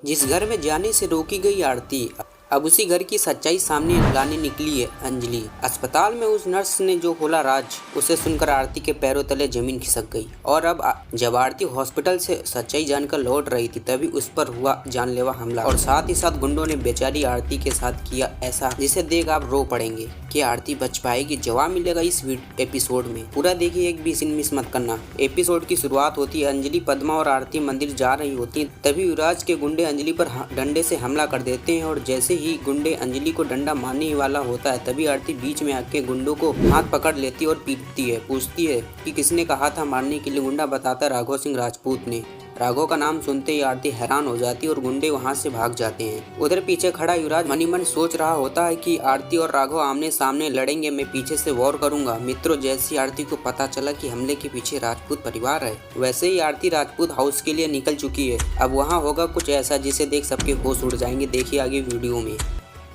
जिस घर में जाने से रोकी गई आरती, अब उसी घर की सच्चाई सामने लाने निकली है अंजलि। अस्पताल में उस नर्स ने जो खोला राज, उसे सुनकर आरती के पैरों तले जमीन खिसक गई। और अब जब आरती हॉस्पिटल से सच्चाई जानकर लौट रही थी, तभी उस पर हुआ जानलेवा हमला और साथ ही साथ गुंडों ने बेचारी आरती के साथ किया ऐसा जिसे देख आप रो पड़ेंगे। कि आरती बच पाएगी? जवाब मिलेगा इस एपिसोड में। पूरा देखिए, एक भी सीन मिस मत करना। एपिसोड की शुरुआत होती है, अंजलि, पद्मा और आरती मंदिर जा रही होती है। तभी युवराज के गुंडे अंजलि पर डंडे से हमला कर देते हैं और जैसे ही गुंडे अंजलि को डंडा मारने ही वाला होता है, तभी आरती बीच में आके गुंडों को हाथ पकड़ लेती है और पीटती है। पूछती है कि किसने कहा था मारने के लिए। गुंडा बताता राघव सिंह राजपूत ने। राघव का नाम सुनते ही आरती हैरान हो जाती है और गुंडे वहां से भाग जाते हैं। उधर पीछे खड़ा युवराज मनी मन सोच रहा होता है कि आरती और राघव आमने सामने लड़ेंगे, मैं पीछे से वॉर करूंगा। मित्रों, जैसी आरती को पता चला कि हमले के पीछे राजपूत परिवार है, वैसे ही आरती राजपूत हाउस के लिए निकल चुकी है। अब वहाँ होगा कुछ ऐसा जिसे देख सबके होश उड़ जाएंगे। देखिए आगे वीडियो में।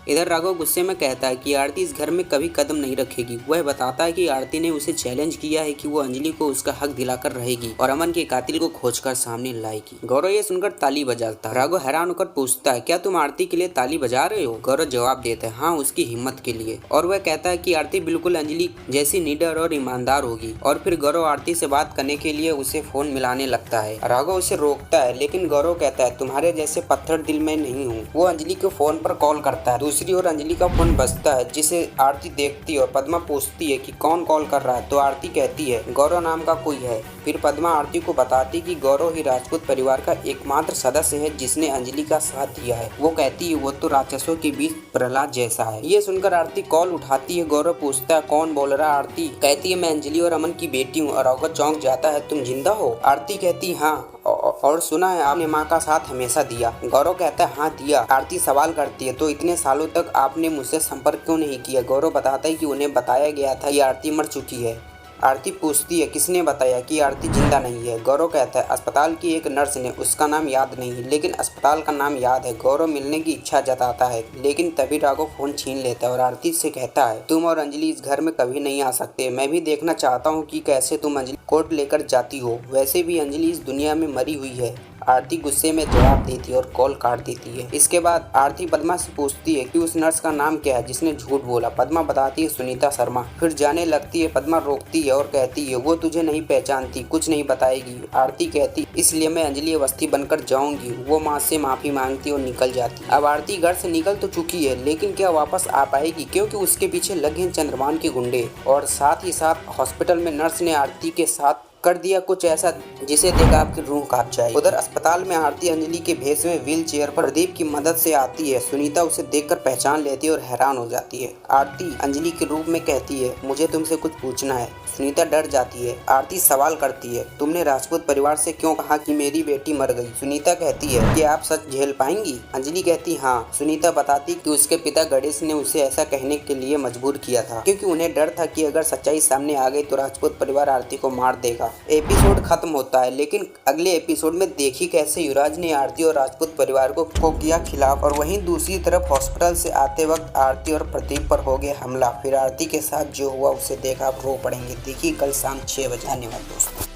इधर राघव गुस्से में कहता है कि आरती इस घर में कभी कदम नहीं रखेगी। वह बताता है कि आरती ने उसे चैलेंज किया है कि वो अंजलि को उसका हक दिलाकर रहेगी और अमन के कातिल को खोजकर सामने लाएगी। गौरव ये सुनकर ताली बजाता है। राघव हैरान होकर पूछता है, क्या तुम आरती के लिए ताली बजा रहे हो? गौरव जवाब देता है, हाँ, उसकी हिम्मत के लिए। और वह कहता है कि आरती बिल्कुल अंजलि जैसी निडर और ईमानदार होगी। और फिर गौरव आरती से बात करने के लिए उसे फोन मिलाने लगता है। राघव उसे रोकता है, लेकिन गौरव कहता है, तुम्हारे जैसे पत्थर दिल में नहीं हूँ। वो अंजलि को फोन पर कॉल करता है। दूसरी ओर अंजलि का फोन बजता है, जिसे आरती देखती है और पद्मा पूछती है कि कौन कॉल कर रहा है। तो आरती कहती है गौरव नाम का कोई है। फिर पद्मा आरती को बताती कि गौरव ही राजपूत परिवार का एकमात्र सदस्य है जिसने अंजलि का साथ दिया है। वो कहती है वो तो राक्षसों के बीच प्रहलाद जैसा है। ये सुनकर आरती कॉल उठाती है। गौरव पूछता है कौन बोल रहा है? आरती कहती है मैं अंजलि और अमन की बेटी हूँ। और राघव चौंक जाता है, तुम जिंदा हो? आरती कहती हाँ, और सुना है आपने माँ का साथ हमेशा दिया। गौरव कहता है हाँ दिया। आरती सवाल करती है, तो इतने सालों तक आपने मुझसे संपर्क क्यों नहीं किया? गौरव बताता है कि उन्हें बताया गया था कि आरती मर चुकी है। आरती पूछती है किसने बताया कि आरती जिंदा नहीं है? गौरव कहता है अस्पताल की एक नर्स ने, उसका नाम याद नहीं लेकिन अस्पताल का नाम याद है। गौरव मिलने की इच्छा जताता है, लेकिन तभी राघव फोन छीन लेता है और आरती से कहता है तुम और अंजलि इस घर में कभी नहीं आ सकते। मैं भी देखना चाहता हूँ कि कैसे तुम अंजलि कोर्ट लेकर जाती हो। वैसे भी अंजलि इस दुनिया में मरी हुई है। आरती गुस्से में जवाब देती है और कॉल काट देती है। इसके बाद आरती पद्मा से पूछती है कि उस नर्स का नाम क्या है जिसने झूठ बोला। पद्मा बताती है सुनीता शर्मा। फिर जाने लगती है। पद्मा रोकती है और कहती है वो तुझे नहीं पहचानती, कुछ नहीं बताएगी। आरती कहती इसलिए मैं अंजलि अवस्थी बनकर जाऊंगी। वो माँ से माफी मांगती और निकल जाती। अब आरती घर से निकल तो चुकी है, लेकिन क्या वापस आ पाएगी? क्योंकि उसके पीछे लगे हैं चंद्रभान के गुंडे। और साथ ही साथ हॉस्पिटल में नर्स ने आरती के साथ कर दिया कुछ ऐसा जिसे देख आपकी रूह कांप जाए। उधर अस्पताल में आरती अंजलि के भेष में व्हील चेयर पर प्रदीप की मदद से आती है। सुनीता उसे देखकर पहचान लेती है और हैरान हो जाती है। आरती अंजलि के रूप में कहती है मुझे तुमसे कुछ पूछना है। सुनीता डर जाती है। आरती सवाल करती है तुमने राजपूत परिवार से क्यों कहा कि मेरी बेटी मर गई? सुनीता कहती है कि आप सच झेल पाएंगी? अंजलि कहती हाँ। सुनीता बताती कि उसके पिता गणेश ने उसे ऐसा कहने के लिए मजबूर किया था क्योंकि उन्हें डर था कि अगर सच्चाई सामने आ गई तो राजपूत परिवार आरती को मार देगा। एपिसोड खत्म होता है, लेकिन अगले एपिसोड में देखी कैसे युवराज ने आरती और राजपूत परिवार को किया खिलाफ। और वहीं दूसरी तरफ हॉस्पिटल से आते वक्त आरती और प्रदीप पर हो गया हमला। फिर आरती के साथ जो हुआ उसे देख आप रो पड़ेंगे। देखिए कल शाम 6 बजे। धन्यवाद दोस्तों।